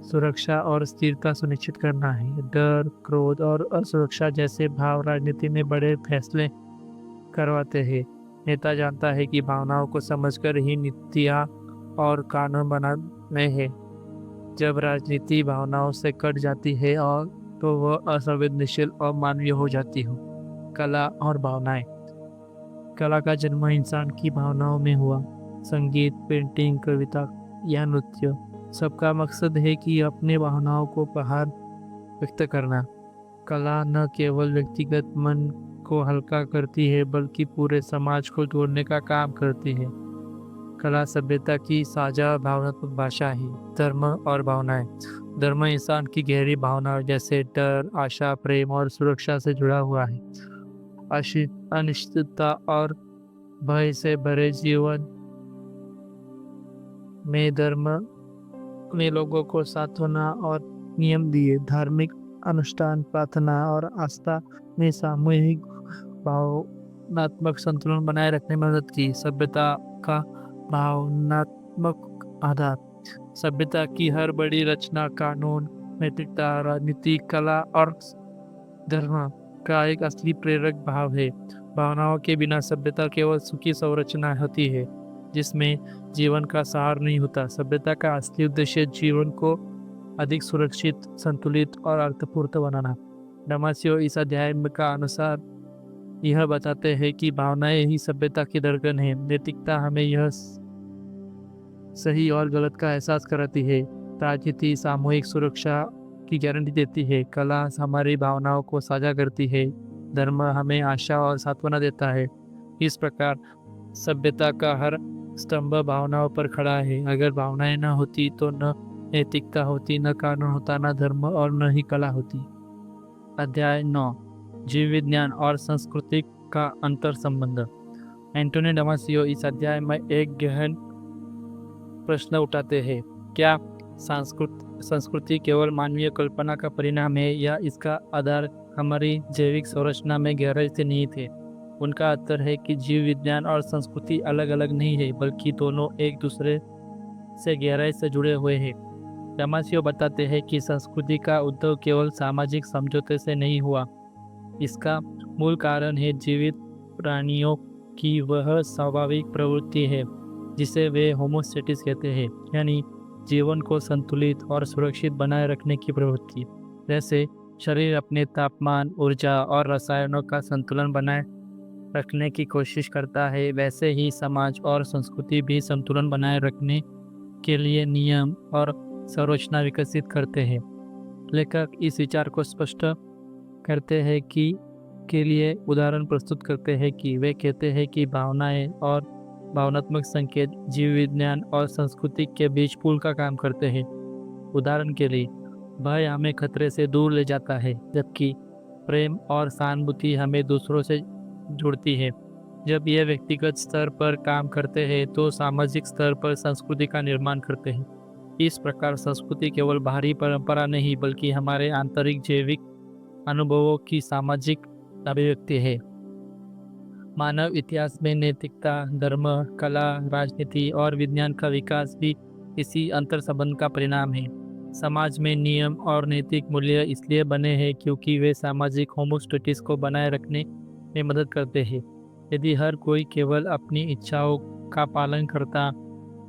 सुरक्षा और स्थिरता सुनिश्चित करना है। डर, क्रोध और असुरक्षा जैसे भाव राजनीति में बड़े फैसले करवाते हैं। नेता जानता है कि भावनाओं को समझकर ही नीतियाँ और कानून बनाने हैं। जब राजनीति भावनाओं से कट जाती है और तो वह असंवेदनशील और मानवीय हो जाती हो। कला और भावनाएं। कला का जन्म इंसान की भावनाओं में हुआ। संगीत, पेंटिंग, कविता या नृत्य, सबका मकसद है कि अपने भावनाओं को बाहर व्यक्त करना। कला न केवल व्यक्तिगत मन को हल्का करती है, बल्कि पूरे समाज को जोड़ने का काम करती है। कला सभ्यता की साझा भावनात्मक भाषा है। धर्म और भावनाएं। धर्म इंसान की गहरी भावनाओं जैसे डर, आशा, प्रेम और सुरक्षा से जुड़ा हुआ है। अनिश्चितता और भय से भरे जीवन में धर्म ने लोगों को सांत्वना और नियम दिए। धार्मिक अनुष्ठान, प्रार्थना और आस्था ने सामूहिक भावनात्मक संतुलन बनाए रखने में मदद की। सभ्यता का भावनात्मक आधार। सभ्यता की हर बड़ी रचना कानून, नैतिकता, राजनीति, कला और धर्म का एक असली प्रेरक भाव है। भावनाओं के बिना सभ्यता केवल सुखी संरचना होती है, जिसमें जीवन का सार नहीं होता। सभ्यता का असली उद्देश्य जीवन को अधिक सुरक्षित, संतुलित और अर्थपूर्ण बनाना। डमासियो इस अध्याय का अनुसार यह बताते हैं कि भावनाएं ही सभ्यता की धड़कन है। नैतिकता हमें यह सही और गलत का एहसास कराती है। राजनीति सामूहिक सुरक्षा की गारंटी देती है। कला हमारी भावनाओं को साझा करती है। धर्म हमें आशा और सांत्वना देता है। इस प्रकार सभ्यता का हर स्तंभ भावनाओं पर खड़ा है। अगर भावनाएं न होती तो न नैतिकता होती, न कानून होता, न धर्म और न ही कला होती। अध्याय 9, जीव विज्ञान और संस्कृति का अंतर संबंध। एंटोनियो डमासियो इस अध्याय में एक गहन प्रश्न उठाते हैं। क्या संस्कृति केवल मानवीय कल्पना का परिणाम है या इसका आधार हमारी जैविक संरचना में गहराई से निहित है? उनका उत्तर है कि जीव विज्ञान और संस्कृति अलग अलग नहीं है, बल्कि दोनों एक दूसरे से गहराई से जुड़े हुए हैं। डमासियो बताते हैं कि संस्कृति का उद्भव केवल सामाजिक समझौते से नहीं हुआ। इसका मूल कारण है जीवित प्राणियों की वह स्वाभाविक प्रवृत्ति है जिसे वे होमोस्टेटिस कहते हैं। यानी जीवन को संतुलित और सुरक्षित बनाए रखने की प्रवृत्ति। जैसे शरीर अपने तापमान, ऊर्जा और रसायनों का संतुलन बनाए रखने की कोशिश करता है, वैसे ही समाज और संस्कृति भी संतुलन बनाए रखने के लिए नियम और संरचना विकसित करते हैं। लेखक इस विचार को स्पष्ट करते हैं कि के लिए उदाहरण प्रस्तुत करते हैं कि वे कहते हैं कि भावनाएं और भावनात्मक संकेत जीव विज्ञान और संस्कृति के बीच पुल का काम करते हैं। उदाहरण के लिए भय हमें खतरे से दूर ले जाता है, जबकि प्रेम और सहानुभूति हमें दूसरों से जोड़ती है। जब यह व्यक्तिगत स्तर पर काम करते हैं तो सामाजिक स्तर पर संस्कृति का निर्माण करते हैं। इस प्रकार संस्कृति केवल बाहरी परंपरा नहीं बल्कि हमारे आंतरिक जैविक अनुभवों की सामाजिक अभिव्यक्ति है। मानव इतिहास में नैतिकता, धर्म, कला, राजनीति और विज्ञान का विकास भी इसी अंतर संबंध का परिणाम है। समाज में नियम और नैतिक मूल्य इसलिए बने हैं क्योंकि वे सामाजिक होमोस्टेसिस को बनाए रखने में मदद करते हैं। यदि हर कोई केवल अपनी इच्छाओं का पालन करता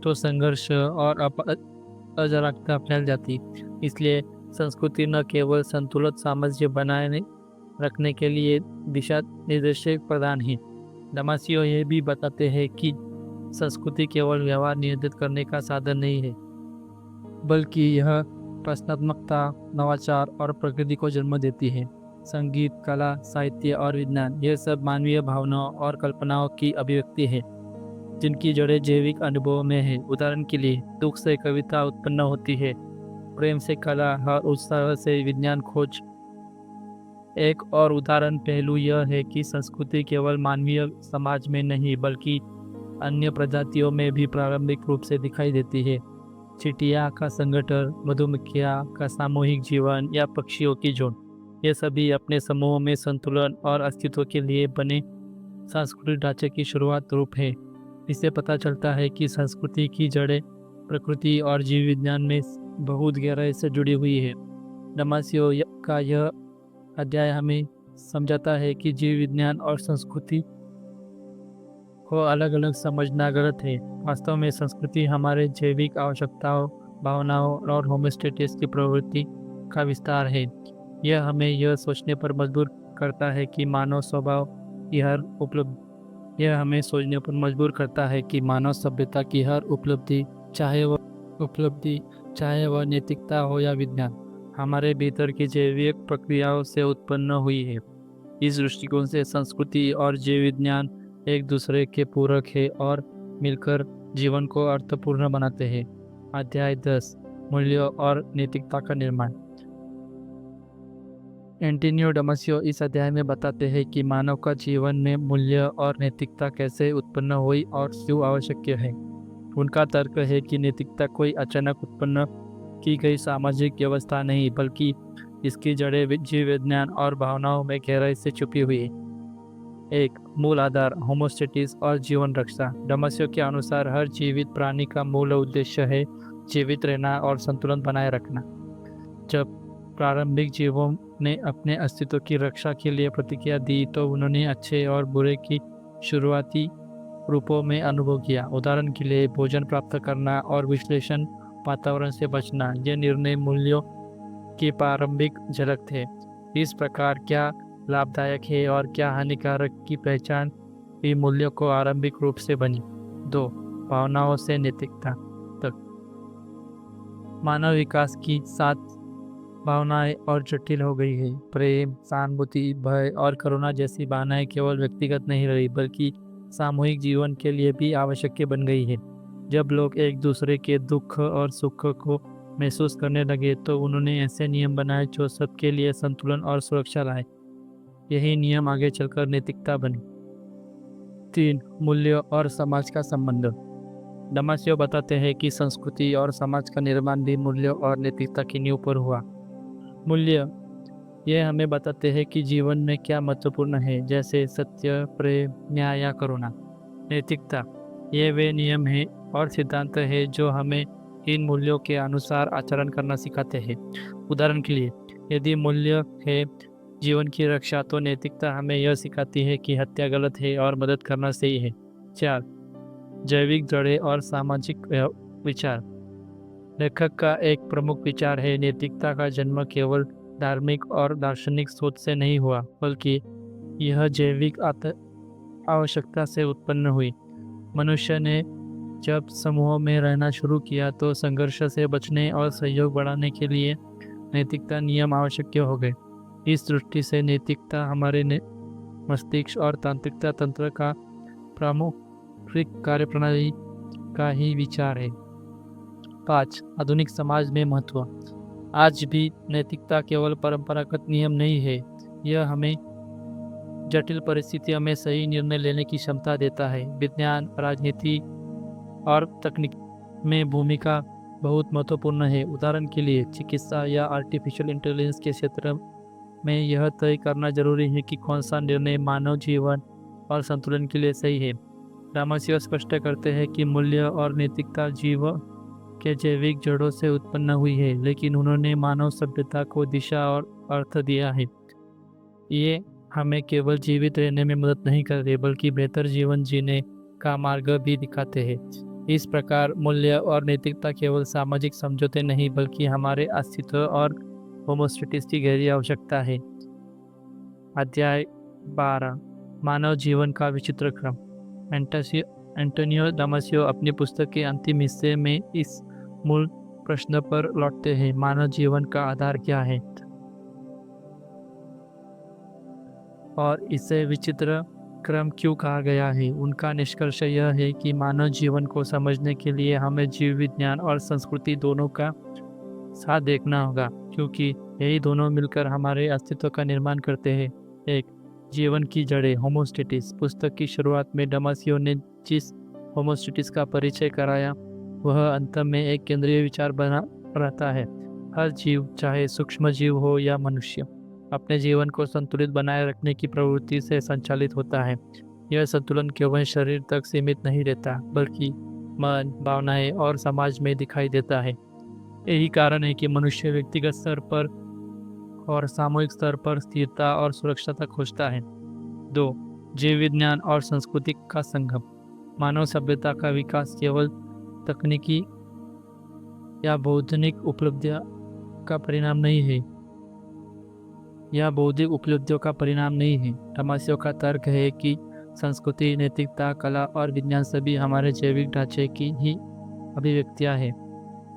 तो संघर्ष और अराजकता फैल जाती। इसलिए संस्कृति न केवल संतुलित सामंजस्य बनाए रखने के लिए दिशा निर्देश प्रदान है। दमासियो ये भी बताते हैं कि संस्कृति केवल व्यवहार नियंत्रित करने का साधन नहीं है, बल्कि यह रचनात्मकता, नवाचार और प्रकृति को जन्म देती है। संगीत, कला, साहित्य और विज्ञान ये सब मानवीय भावनाओं और कल्पनाओं की अभिव्यक्ति है, जिनकी जड़ें जैविक अनुभवों में है। उदाहरण के लिए दुख से कविता उत्पन्न होती है, प्रेम से कला और उत्साह से विज्ञान खोज। एक और उदाहरण पहलू यह है कि संस्कृति केवल मानवीय समाज में नहीं बल्कि अन्य प्रजातियों में भी प्रारंभिक रूप से दिखाई देती है। चिटिया का संगठन, मधुमक्खियाँ का सामूहिक जीवन या पक्षियों की झुंड, ये सभी अपने समूह में संतुलन और अस्तित्व के लिए बने सांस्कृतिक ढांचे की शुरुआत रूप है। इससे पता चलता है कि संस्कृति की जड़ें प्रकृति और जीव विज्ञान में बहुत गहराई से जुड़ी हुई है। दमासियो का यह अध्याय हमें समझाता है कि जीव विज्ञान और संस्कृति को अलग अलग समझना गलत है। वास्तव में संस्कृति हमारे जैविक आवश्यकताओं, भावनाओं और होमोस्टेसिस की प्रवृत्ति का विस्तार है। यह हमें यह सोचने पर मजबूर करता है कि मानव स्वभाव की हर उपलब्धि यह हमें सोचने पर मजबूर करता है कि मानव सभ्यता की हर उपलब्धि, चाहे वह नैतिकता हो या विज्ञान, हमारे भीतर की जैविक प्रक्रियाओं से उत्पन्न हुई है। इस दृष्टिकोण से संस्कृति और जीव विज्ञान एक दूसरे के पूरक है और मिलकर जीवन को अर्थपूर्ण बनाते हैं। अध्याय 10 मूल्यों और नैतिकता का निर्माण। एंटोनियो डमासियो इस अध्याय में बताते हैं कि मानव का जीवन में मूल्य और नैतिकता कैसे उत्पन्न हुई और क्यों आवश्यक है। उनका तर्क है कि नैतिकता कोई अचानक उत्पन्न की गई सामाजिक व्यवस्था नहीं बल्कि इसकी जड़ें जीव विज्ञान और भावनाओं में गहराई से छुपी हुई है। एक मूल आधार, होमोस्टेसिस और जीवन रक्षा। डमासियो के अनुसार हर जीवित प्राणी का मूल उद्देश्य है जीवित रहना और संतुलन बनाए रखना। जब प्रारंभिक जीवों ने अपने अस्तित्व की रक्षा के लिए प्रतिक्रिया दी तो उन्होंने अच्छे और बुरे की शुरुआती रूपों में अनुभव किया। उदाहरण के लिए भोजन प्राप्त करना और विश्लेषण वातावरण से बचना, ये निर्णय मूल्यों की प्रारंभिक झलक थे। इस प्रकार क्या लाभदायक है और क्या हानिकारक की पहचान भी मूल्यों को आरंभिक रूप से बनी। 2 भावनाओं से नैतिकता तक। मानव विकास की 7 भावनाएं और जटिल हो गई है। प्रेम, सहानुभूति, भय और करुणा जैसी भावनाएं केवल व्यक्तिगत नहीं रही बल्कि सामूहिक जीवन के लिए भी आवश्यक बन गई है। जब लोग एक दूसरे के दुख और सुख को महसूस करने लगे तो उन्होंने ऐसे नियम बनाए जो सबके लिए संतुलन और सुरक्षा लाए। यही नियम आगे चलकर नैतिकता बने। 3 मूल्य और समाज का संबंध। डमासियो बताते हैं कि संस्कृति और समाज का निर्माण भी मूल्यों और नैतिकता की नींव पर हुआ। मूल्य ये हमें बताते हैं कि जीवन में क्या महत्वपूर्ण है, जैसे सत्य, प्रेम, न्याय या करुणा। नैतिकता ये वे नियम हैं और सिद्धांत है जो हमें इन मूल्यों के अनुसार आचरण करना सिखाते हैं। उदाहरण के लिए यदि मूल्य है जीवन की रक्षा तो नैतिकता हमें यह सिखाती है कि हत्या गलत है और मदद करना सही है। 4 जैविक जड़ें और सामाजिक विचार। लेखक का एक प्रमुख विचार है, नैतिकता का जन्म केवल धार्मिक और दार्शनिक सोच से नहीं हुआ, बल्कि यह जैविक आवश्यकता से उत्पन्न हुई। मनुष्य ने जब समूहों में रहना शुरू किया तो संघर्ष से बचने और सहयोग बढ़ाने के लिए नैतिकता नियम आवश्यक हो गए। इस दृष्टि से नैतिकता हमारे मस्तिष्क और तांत्रिकता तंत्र का प्रमुख कार्यप्रणाली का ही विचार है। 5. आधुनिक समाज में महत्व। आज भी नैतिकता केवल परंपरागत नियम नहीं है, यह हमें जटिल परिस्थितियों में सही निर्णय लेने की क्षमता देता है। विज्ञान, राजनीति और तकनीक में भूमिका बहुत महत्वपूर्ण है। उदाहरण के लिए चिकित्सा या आर्टिफिशियल इंटेलिजेंस के क्षेत्र में यह तय करना जरूरी है कि कौन सा निर्णय मानव जीवन और संतुलन के लिए सही है। दामासियो स्पष्ट करते हैं कि मूल्य और नैतिकता जीव के जैविक जड़ों से उत्पन्न हुई है, लेकिन उन्होंने मानव सभ्यता को दिशा और अर्थ दिया है। ये हमें केवल जीवित रहने में मदद नहीं करते, बल्कि बेहतर जीवन जीने का मार्ग भी दिखाते हैं। इस प्रकार मूल्य और नैतिकता केवल सामाजिक समझौते नहीं, बल्कि हमारे अस्तित्व और होमोस्टेटिस की गहरी आवश्यकता है। अध्याय 12, मानव जीवन का विचित्र क्रम। एंटोनियो दामासियो अपनी पुस्तक के अंतिम हिस्से में इस मूल प्रश्न पर लौटते हैं, मानव जीवन का आधार क्या है, और इसे विचित्र क्रम क्यों कहा गया है। उनका निष्कर्ष यह है कि मानव जीवन को समझने के लिए हमें जीव विज्ञान और संस्कृति दोनों का साथ देखना होगा, क्योंकि यही दोनों मिलकर हमारे अस्तित्व का निर्माण करते हैं। एक, जीवन की जड़ें, होमोस्टेटिस। पुस्तक की शुरुआत में दामासियो ने जिस होमोस्टेटिस का परिचय कराया, वह अंत में एक केंद्रीय विचार बना रहता है। हर जीव, चाहे सूक्ष्म जीव हो या मनुष्य, अपने जीवन को संतुलित बनाए रखने की प्रवृत्ति से संचालित होता है। यह संतुलन केवल शरीर तक सीमित नहीं रहता, बल्कि मन, भावनाएं और समाज में दिखाई देता है। यही कारण है कि मनुष्य व्यक्तिगत स्तर पर और सामूहिक स्तर पर स्थिरता और सुरक्षा तक खोजता है। 2. जीव विज्ञान और संस्कृति का संगम। मानव सभ्यता का विकास केवल तकनीकी या बौद्धिक उपलब्धियों का परिणाम नहीं है। दामासियो का तर्क है कि संस्कृति, नैतिकता, कला और विज्ञान सभी हमारे जैविक ढांचे की ही अभिव्यक्तियां हैं।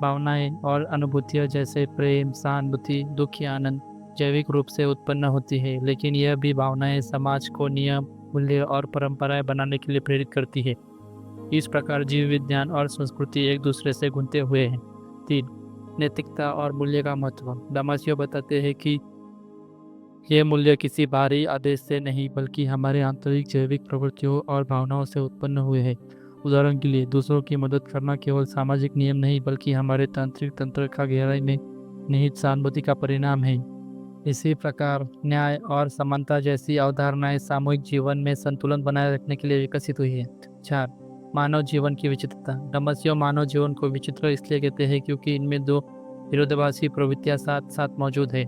भावनाएं और अनुभूतियां जैसे प्रेम, सहानुभूति, दुख या आनंद जैविक रूप से उत्पन्न होती है, लेकिन यह भी भावनाएं समाज को नियम, मूल्य और परंपराएं बनाने के लिए प्रेरित करती है। इस प्रकार जीव विज्ञान और संस्कृति एक दूसरे से घुलते हुए हैं। 3. नैतिकता और मूल्य का महत्व। दामासियो बताते हैं कि ये मूल्य किसी बाहरी आदेश से नहीं, बल्कि हमारे आंतरिक जैविक प्रवृत्तियों और भावनाओं से उत्पन्न हुए हैं। उदाहरण के लिए, दूसरों की मदद करना केवल सामाजिक नियम नहीं, बल्कि हमारे तांत्रिक तंत्र का गहराई में निहित सहानुभूति का परिणाम है। इसी प्रकार न्याय और समानता जैसी अवधारणाएं सामूहिक जीवन में संतुलन बनाए रखने के लिए विकसित हुई है। 4. मानव जीवन की विचित्रता। दामासियो मानव जीवन को विचित्र इसलिए कहते हैं क्योंकि इनमें दो विरोधाभासी प्रवृत्तियां साथ साथ मौजूद है।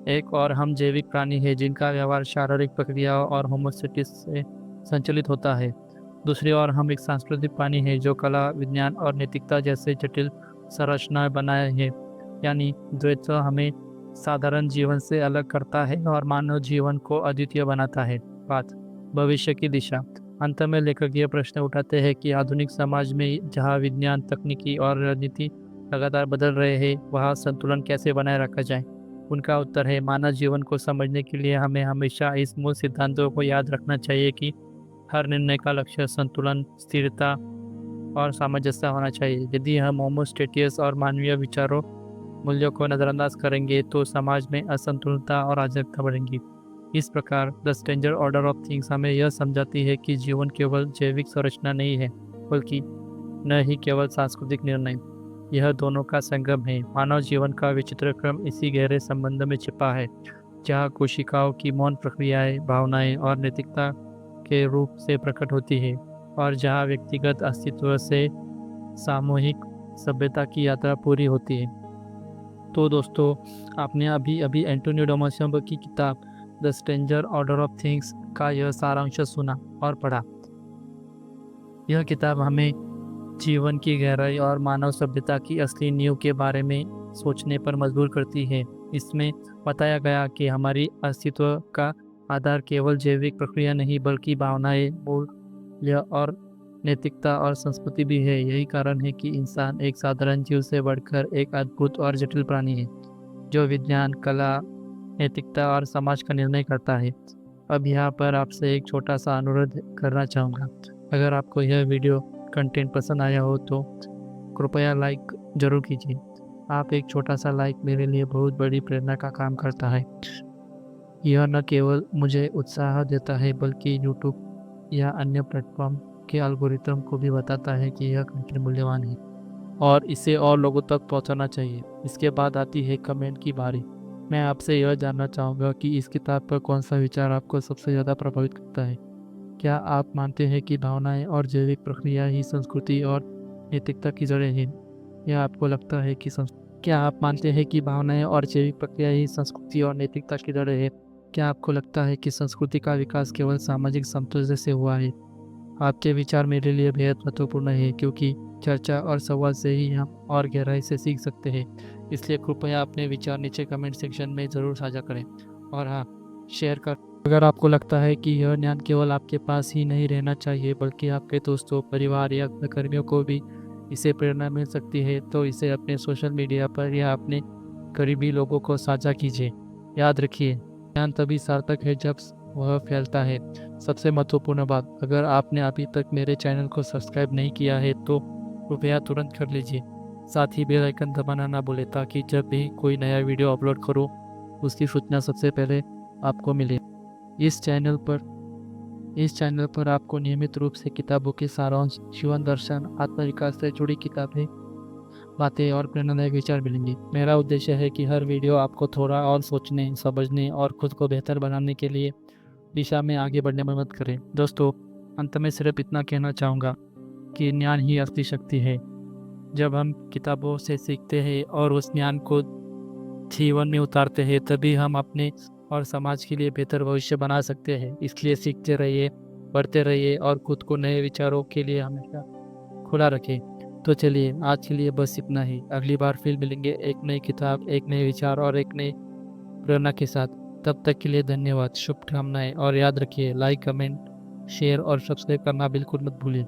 एक और हम जैविक प्राणी है जिनका व्यवहार शारीरिक प्रक्रियाओं और होमोस्टेटिस से संचालित होता है। दूसरी ओर हम एक सांस्कृतिक प्राणी है जो कला, विज्ञान और नैतिकता जैसे जटिल संरचनाएं बनाए है। यानी द्वैत हमें साधारण जीवन से अलग करता है और मानव जीवन को अद्वितीय बनाता है। 5. भविष्य की दिशा। अंत में लेखक यह प्रश्न उठाते हैं कि आधुनिक समाज में जहाँ विज्ञान, तकनीकी और राजनीति लगातार बदल रहे हैं, वहाँ संतुलन कैसे बनाए रखा जाए। उनका उत्तर है, मानव जीवन को समझने के लिए हमें हमेशा इस मूल सिद्धांतों को याद रखना चाहिए कि हर निर्णय का लक्ष्य संतुलन, स्थिरता और सामंजस्य होना चाहिए। यदि हम होमोस्टेटियस और मानवीय विचारों, मूल्यों को नज़रअंदाज करेंगे तो समाज में असंतुलता और अराजकता बढ़ेंगी। इस प्रकार the stranger order of things हमें यह समझाती है कि जीवन केवल जैविक संरचना नहीं है, बल्कि न ही केवल सांस्कृतिक निर्णय, यह दोनों का संगम है। मानव जीवन का विचित्र क्रम इसी गहरे संबंध में छिपा है, जहाँ कोशिकाओं की मौन प्रक्रियाएं, भावनाएं और नैतिकता के रूप से प्रकट होती है, और जहाँ व्यक्तिगत अस्तित्व से सामूहिक सभ्यता की यात्रा पूरी होती है। तो दोस्तों, आपने अभी अभी एंटोनियो दामासियो की किताब the stranger order of things का यह सारांश सुना और पढ़ा। यह किताब हमें जीवन की गहराई और मानव सभ्यता की असली नींव के बारे में सोचने पर मजबूर करती है। इसमें बताया गया कि हमारी अस्तित्व का आधार केवल जैविक प्रक्रिया नहीं बल्कि भावनाएं, मूल्य और नैतिकता और संस्कृति भी है। यही कारण है कि इंसान एक साधारण जीव से बढ़कर एक अद्भुत और जटिल प्राणी है जो विज्ञान, कला, नैतिकता और समाज का निर्णय करता है। अब यहाँ पर आपसे एक छोटा सा अनुरोध करना चाहूँगा। अगर आपको यह वीडियो कंटेंट पसंद आया हो तो कृपया लाइक ज़रूर कीजिए। आप एक छोटा सा लाइक मेरे लिए बहुत बड़ी प्रेरणा का काम करता है। यह न केवल मुझे उत्साह देता है बल्कि यूट्यूब या अन्य प्लेटफॉर्म के एल्गोरिथम को भी बताता है कि यह कंटेंट मूल्यवान है और इसे और लोगों तक पहुंचाना चाहिए। इसके बाद आती है कमेंट की बारी। मैं आपसे यह जानना चाहूँगा कि इस किताब पर कौन सा विचार आपको सबसे ज़्यादा प्रभावित करता है। क्या आप मानते हैं कि भावनाएं और जैविक प्रक्रिया ही संस्कृति और नैतिकता की जड़ें हैं? या आपको लगता है कि क्या आप मानते हैं कि भावनाएं और जैविक प्रक्रिया ही संस्कृति और नैतिकता की जड़ें हैं? क्या आपको लगता है कि संस्कृति का विकास केवल सामाजिक समतुल्य से हुआ है? आपके विचार मेरे लिए बेहद महत्वपूर्ण है क्योंकि चर्चा और संवाद से ही हम और गहराई से सीख सकते हैं। इसलिए कृपया अपने विचार नीचे कमेंट सेक्शन में ज़रूर साझा करें और हाँ, शेयर कर। अगर आपको लगता है कि यह ज्ञान केवल आपके पास ही नहीं रहना चाहिए बल्कि आपके दोस्तों, परिवार या सहकर्मियों को भी इसे प्रेरणा मिल सकती है तो इसे अपने सोशल मीडिया पर या अपने करीबी लोगों को साझा कीजिए। याद रखिए, ज्ञान तभी सार्थक है जब वह फैलता है। सबसे महत्वपूर्ण बात, अगर आपने अभी तक मेरे चैनल को सब्सक्राइब नहीं किया है तो कृपया तुरंत कर लीजिए। साथ ही बेल आइकन दबाना ना भूलें ताकि जब भी कोई नया वीडियो अपलोड करूं उसकी सूचना सबसे पहले आपको मिले। इस चैनल पर आपको नियमित रूप से किताबों के सारांश, जीवन दर्शन, आत्मविकास से जुड़ी किताबें, बातें और प्रेरणादायक विचार मिलेंगे। मेरा उद्देश्य है कि हर वीडियो आपको थोड़ा और सोचने, समझने और खुद को बेहतर बनाने के लिए दिशा में आगे बढ़ने में मदद करें। दोस्तों, अंत में सिर्फ इतना कहना चाहूँगा कि ज्ञान ही असली शक्ति है। जब हम किताबों से सीखते हैं और उस ज्ञान को जीवन में उतारते हैं तभी हम अपने और समाज के लिए बेहतर भविष्य बना सकते हैं। इसलिए सीखते रहिए, पढ़ते रहिए और खुद को नए विचारों के लिए हमेशा खुला रखें। तो चलिए, आज के लिए बस इतना ही। अगली बार फिर मिलेंगे एक नई किताब, एक नए विचार और एक नई प्रेरणा के साथ। तब तक के लिए धन्यवाद, शुभकामनाएं और याद रखिए, लाइक, कमेंट, शेयर और सब्सक्राइब करना बिल्कुल मत भूलिए।